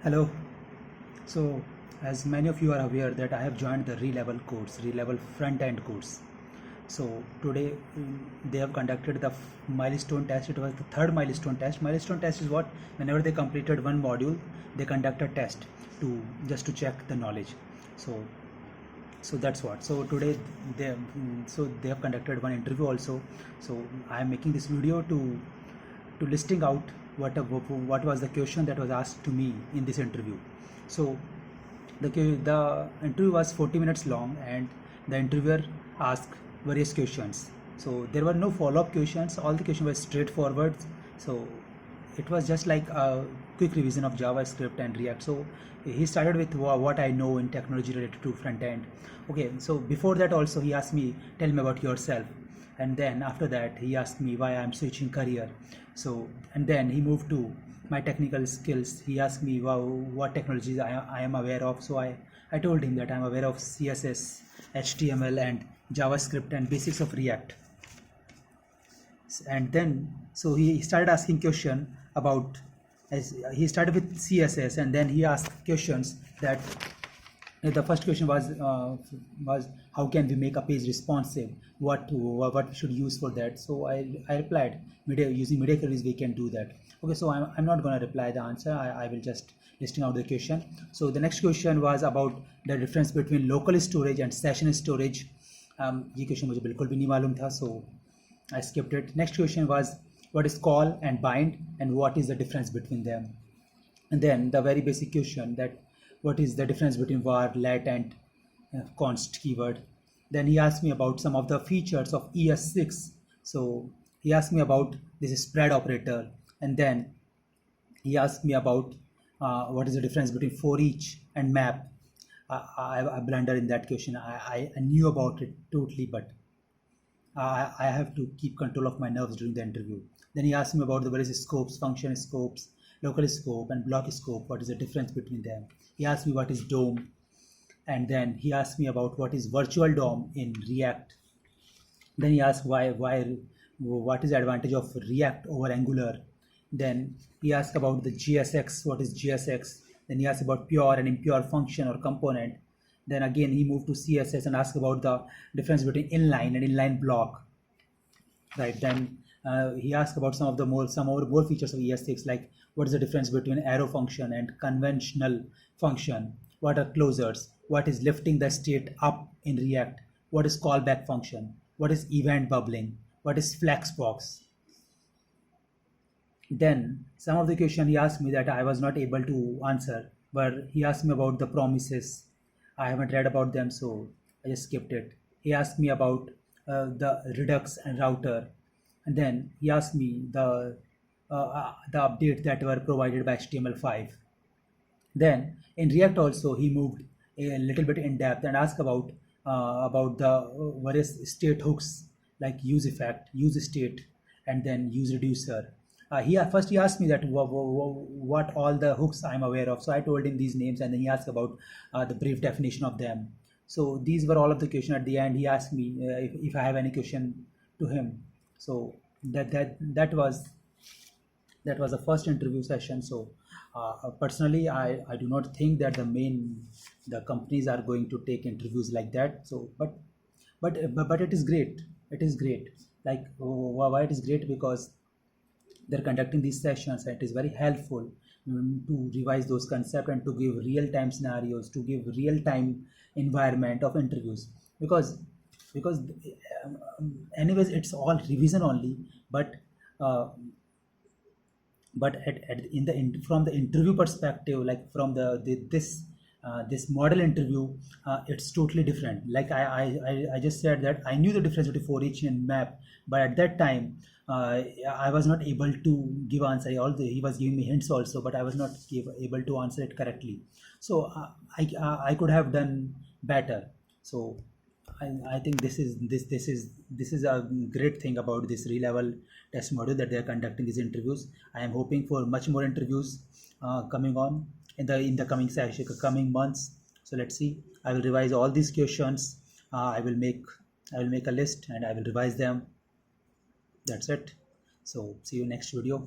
Hello. So, as many of you are aware that I have joined the RELEVEL course, RELEVEL Frontend course. So today they have conducted the milestone test. It was the third milestone test. Milestone test is what whenever they completed one module, they conduct a test to just to check the knowledge. So that's what. So today they have conducted one interview also. So I am making this video to listing out what was the question that was asked to me in this interview. So the interview was 40 minutes long, and the interviewer asked various questions. So there were no follow-up questions. All the questions were straightforward. So it was just like a quick revision of JavaScript and React. So he started with what I know in technology related to front end. Okay, so before that also he asked me, tell me about yourself. And then after that he asked me why I'm switching career. So, and then he moved to my technical skills. He asked me what technologies I am aware of. So I told him that I'm aware of CSS, HTML and JavaScript and basics of React. And then so he started asking question about, as he started with CSS, and then he asked questions that the first question was how can we make a page responsive, what we should use for that. So I replied, using media queries we can do that. Okay, so I'm not going to reply the answer. I will just listing out the question. So the next question was about the difference between local storage and session storage. ये question मुझे बिल्कुल भी नहीं मालूम था, so I skipped it. Next question was what is call and bind and what is the difference between them. And then the very basic question that what is the difference between var, let and const keyword. Then he asked me about some of the features of ES6. So he asked me about this spread operator, and then he asked me about what is the difference between for each and map. I blundered in that question. I knew about it totally, but I have to keep control of my nerves during the interview. Then he asked me about the various scopes, function scopes, local scope and block scope. What is the difference between them? He asked me what is DOM, and then he asked me about what is virtual DOM in React. Then he asked what is the advantage of React over Angular. Then he asked about the GSX, what is GSX. Then he asked about pure and impure function or component. Then again he moved to CSS and asked about the difference between inline and inline block. Right. Then he asked about some more features of ES6, like what is the difference between arrow function and conventional function, what are closures, what is lifting the state up in React, what is callback function, what is event bubbling, what is flexbox. Then some of the question he asked me that I was not able to answer, but he asked me about the promises. I haven't read about them, so I just skipped it. He asked me about the Redux and router, and then he asked me the updates that were provided by HTML5. Then in React also he moved a little bit in depth and asked about the various state hooks like use effect, use state, and then use reducer. First he asked me that what all the hooks I'm aware of. So I told him these names, and then he asked about the brief definition of them. So these were all of the questions. At the end, he asked me if I have any question to him. So that was the first interview session. So personally, I do not think that the companies are going to take interviews like that. So but it is great. It is great. Like why it is great? Because they're conducting these sessions, and it is very helpful to revise those concepts and to give real-time scenarios, to give real-time environment of interviews, because anyways it's all revision only, but from the interview perspective, like from this model interview, it's totally different. Like I just said that I knew the difference between for each and map, but at that time I was not able to give answer. Although he was giving me hints also, but I was not able to answer it correctly. So I could have done better. So I think this is a great thing about this RELEVEL test module, that they are conducting these interviews. I am hoping for much more interviews coming on in the coming months. So let's see. I will revise all these questions. I will make a list and I will revise them. That's it. So see you next video.